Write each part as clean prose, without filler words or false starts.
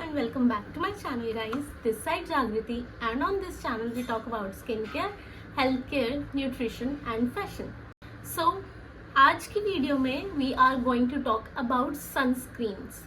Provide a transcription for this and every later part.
and welcome back to my channel guys. This side Jagriti and on this channel we talk about skincare, healthcare, nutrition and fashion. So आज की video में we are going to talk about sunscreens.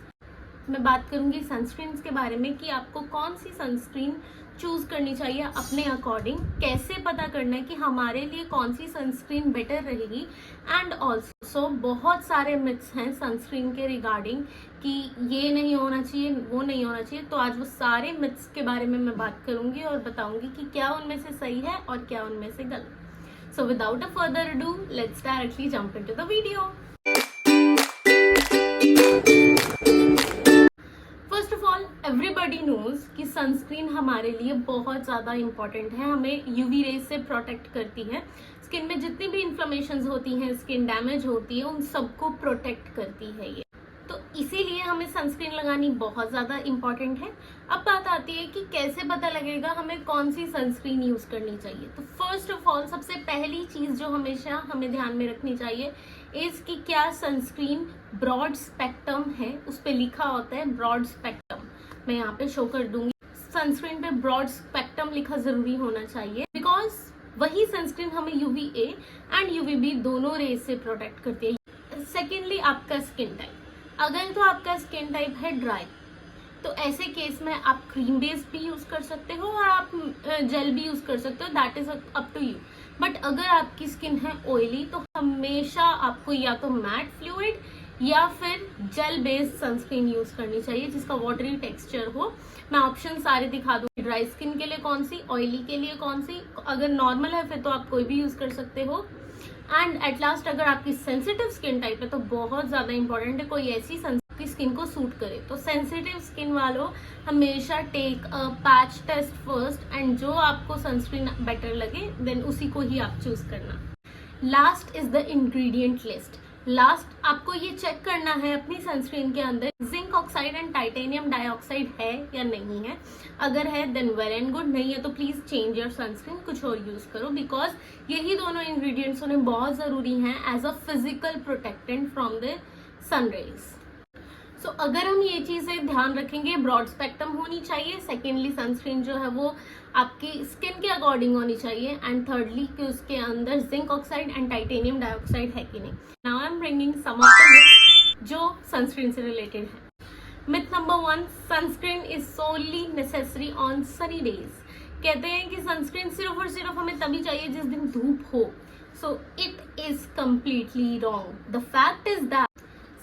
मैं बात करूंगी sunscreens के बारे में कि आपको कौन सी सनस्क्रीन चूज करनी चाहिए अपने अकॉर्डिंग, कैसे पता करना है कि हमारे लिए कौन सी सनस्क्रीन बेटर रहेगी, एंड ऑल्सो बहुत सारे मिथ्स हैं सनस्क्रीन के रिगार्डिंग कि ये नहीं होना चाहिए, वो नहीं होना चाहिए। तो आज वो सारे मिथ्स के बारे में मैं बात करूंगी और बताऊंगी कि क्या उनमें से सही है और क्या उनमें से गलत। So without a further ado let's directly jump into the video. First of all everybody knows कि सनस्क्रीन हमारे लिए बहुत ज़्यादा इंपॉर्टेंट है, हमें यूवी रेज से प्रोटेक्ट करती है। स्किन में जितनी भी इन्फ्लेमेशंस होती हैं, स्किन डैमेज होती है, उन सबको प्रोटेक्ट करती है ये। तो इसीलिए हमें सनस्क्रीन लगानी बहुत ज़्यादा इम्पॉर्टेंट है। अब बात आती है कि कैसे पता लगेगा हमें कौन सी सनस्क्रीन यूज़ करनी चाहिए। तो फर्स्ट ऑफ ऑल सबसे पहली चीज़ जो हमेशा हमें ध्यान में रखनी चाहिए इस कि क्या सनस्क्रीन ब्रॉड स्पेक्ट्रम है, उस पर लिखा होता है ब्रॉड स्पेक्ट्रम। मैं यहाँ पे शो कर दूंगी, सनस्क्रीन पे ब्रॉड स्पेक्ट्रम लिखा जरूरी होना चाहिए, बिकॉज वही सनस्क्रीन हमें यूवीए एंड यूवीबी दोनों रेज से प्रोटेक्ट करती है। सेकेंडली आपका स्किन टाइप, अगर तो आपका स्किन टाइप है ड्राई तो ऐसे केस में आप क्रीम बेस्ड भी यूज कर सकते हो और आप जेल भी यूज कर सकते हो, that is up to you. But अगर आपकी स्किन है ऑयली तो हमेशा आपको या तो मैट फ्लूइड या फिर जेल बेस्ड सनस्क्रीन यूज करनी चाहिए जिसका वाटरी टेक्सचर हो। मैं ऑप्शन सारे दिखा दूँ, ड्राई स्किन के लिए कौन सी, ऑयली के लिए कौन सी, अगर नॉर्मल है फिर तो आप कोई भी यूज कर सकते हो। एंड एट लास्ट अगर आपकी सेंसिटिव स्किन टाइप है तो बहुत ज्यादा इंपॉर्टेंट है कोई ऐसी की स्किन को सूट करे। तो सेंसिटिव स्किन वालों हमेशा take a patch test first and जो आपको सनस्क्रीन बेटर लगे देन उसी को ही आप चूज करना। Last is the ingredient list. Last आपको ये चेक करना है अपनी सनस्क्रीन के अंदर zinc oxide and titanium dioxide है या नहीं है। अगर है देन वेल एंड गुड, नहीं है तो प्लीज चेंज योर सनस्क्रीन, कुछ और यूज करो, बिकॉज यही दोनों इंग्रेडिएंट्स होने बहुत जरूरी हैं as a physical protectant from the sun rays. So अगर हम ये चीजें ध्यान रखेंगे, ब्रॉड स्पेक्ट्रम होनी चाहिए, सेकेंडली सनस्क्रीन जो है वो आपकी स्किन के अकॉर्डिंग होनी चाहिए, एंड थर्डली कि उसके अंदर zinc oxide and titanium dioxide है कि नहीं। Now I am bringing some of the myths जो सनस्क्रीन से रिलेटेड है। Myth number 1, sunscreen is solely necessary on sunny days. कहते हैं कि सनस्क्रीन सिर्फ और सिर्फ हमें तभी चाहिए जिस दिन धूप हो। So it is completely wrong. The fact is that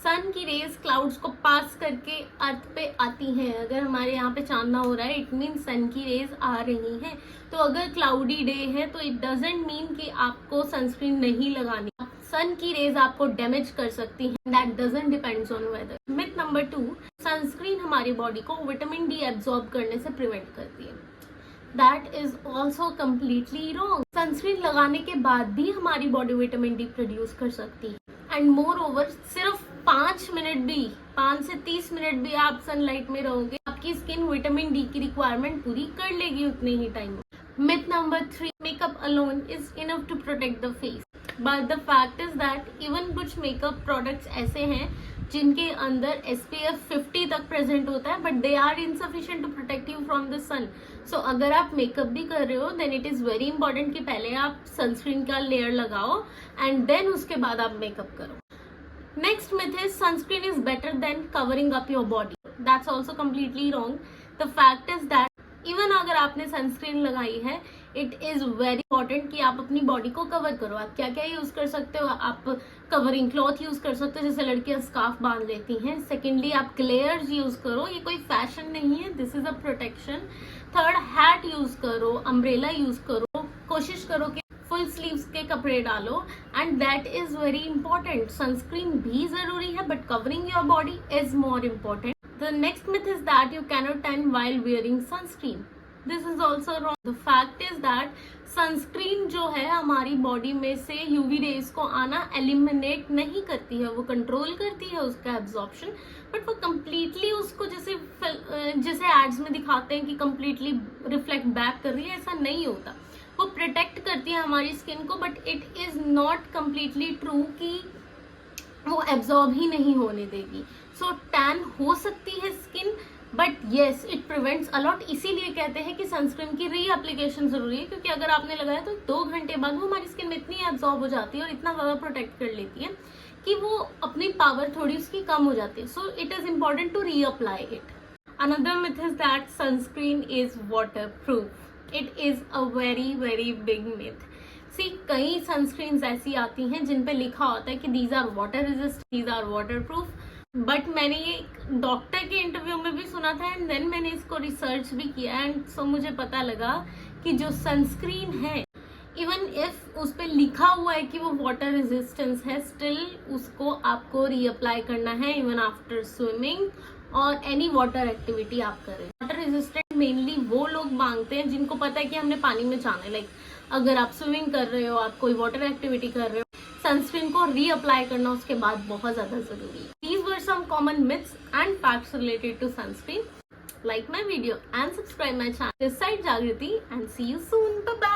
sun की रेज क्लाउड्स को पास करके अर्थ पे आती हैं। अगर हमारे यहाँ पे चांदना हो रहा है इट मीन सन की रेज आ रही हैं। तो अगर क्लाउडी डे है तो इट डजेंट मीन कि आपको सनस्क्रीन नहीं लगानी। सन की रेज आपको डैमेज कर सकती है, that doesn't depends on whether. Myth number 2, sunscreen हमारी बॉडी को विटामिन डी एब्जॉर्ब करने से प्रिवेंट करती है। That is also completely wrong. Sunscreen लगाने के बाद भी हमारी बॉडी विटामिन डी प्रोड्यूस कर सकती है, एंड मोर ओवर सिर्फ 5 मिनट भी, 5 से 30 मिनट भी आप सनलाइट में रहोगे, आपकी स्किन विटामिन डी की रिक्वायरमेंट पूरी कर लेगी उतने ही टाइम में। Myth number 3, makeup alone is enough to protect the face, but the fact is that even कुछ मेकअप प्रोडक्ट्स ऐसे हैं जिनके अंदर SPF 50 तक प्रेजेंट होता है, but they are insufficient to protect you from the sun. So अगर आप मेकअप भी कर रहे हो then it is very important कि पहले आप सनस्क्रीन का लेयर लगाओ एंड देन उसके बाद आप मेकअप करो। Next myth is sunscreen is better than covering up your body. That's also completely wrong. The fact is that even अगर आपने सनस्क्रीन लगाई है it is very important कि आप अपनी बॉडी को कवर करो। आप क्या क्या यूज कर सकते हो, आप कवरिंग क्लॉथ यूज कर सकते हो, जैसे लड़कियां स्कार्फ बांध लेती हैं। सेकेंडली आप ग्लेयर्स यूज करो, ये कोई फैशन नहीं है, this is a protection. Third, hat use करो, अम्ब्रेला यूज करो, कोशिश करो कि फुल स्लीव्स के कपड़े डालो, and that is very important. Sunscreen भी जरूरी है but covering your body is more important. The next myth is that you cannot tan while wearing sunscreen. This is also wrong. The fact is that sunscreen जो है हमारी body में से UV rays को आना एलिमिनेट नहीं करती है, वो कंट्रोल करती है उसका एब्जॉर्प्शन, बट वो कम्प्लीटली उसको जैसे एड्स में दिखाते हैं कि कम्प्लीटली रिफ्लेक्ट बैक कर रही है, ऐसा नहीं होता। वो प्रोटेक्ट करती है हमारी स्किन को, but it is not completely true कि वो एब्जॉर्ब ही नहीं होने देगी। सो टैन हो सकती है skin, but yes it prevents a lot. इसीलिए कहते हैं कि सनस्क्रीन की री एप्लीकेशन जरूरी है, क्योंकि अगर आपने लगाया तो 2 घंटे बाद वो हमारी स्किन में इतनी एब्जॉर्ब हो जाती है और इतना ज्यादा प्रोटेक्ट कर लेती है कि वो अपनी पावर थोड़ी उसकी कम हो जाती है। So it is important to reapply it. Another myth is that sunscreen is waterproof. It is a very big myth. See कई सनस्क्रीन ऐसी आती हैं जिन पे लिखा होता है कि these are water resist, these are waterproof, but मैंने ये एक डॉक्टर के इंटरव्यू में भी सुना था एंड देन मैंने इसको रिसर्च भी किया एंड सो मुझे पता लगा कि जो सनस्क्रीन है इवन इफ उस पे लिखा हुआ है कि वो वाटर रेजिस्टेंस है, स्टिल उसको आपको रीअप्लाई करना है इवन आफ्टर स्विमिंग और एनी वाटर एक्टिविटी आप करें। वाटर रेजिस्टेंट मेनली वो लोग मांगते हैं जिनको पता है कि हमने पानी में जाना है। लाइक अगर आप स्विमिंग कर रहे हो, आप कोई वाटर एक्टिविटी कर रहे हो, सनस्क्रीन को रीअप्लाई करना उसके बाद बहुत ज्यादा जरूरी है। These were some common myths and facts related to sunscreen. Like my video and subscribe my channel. This side Jagriti and see you soon. Bye bye.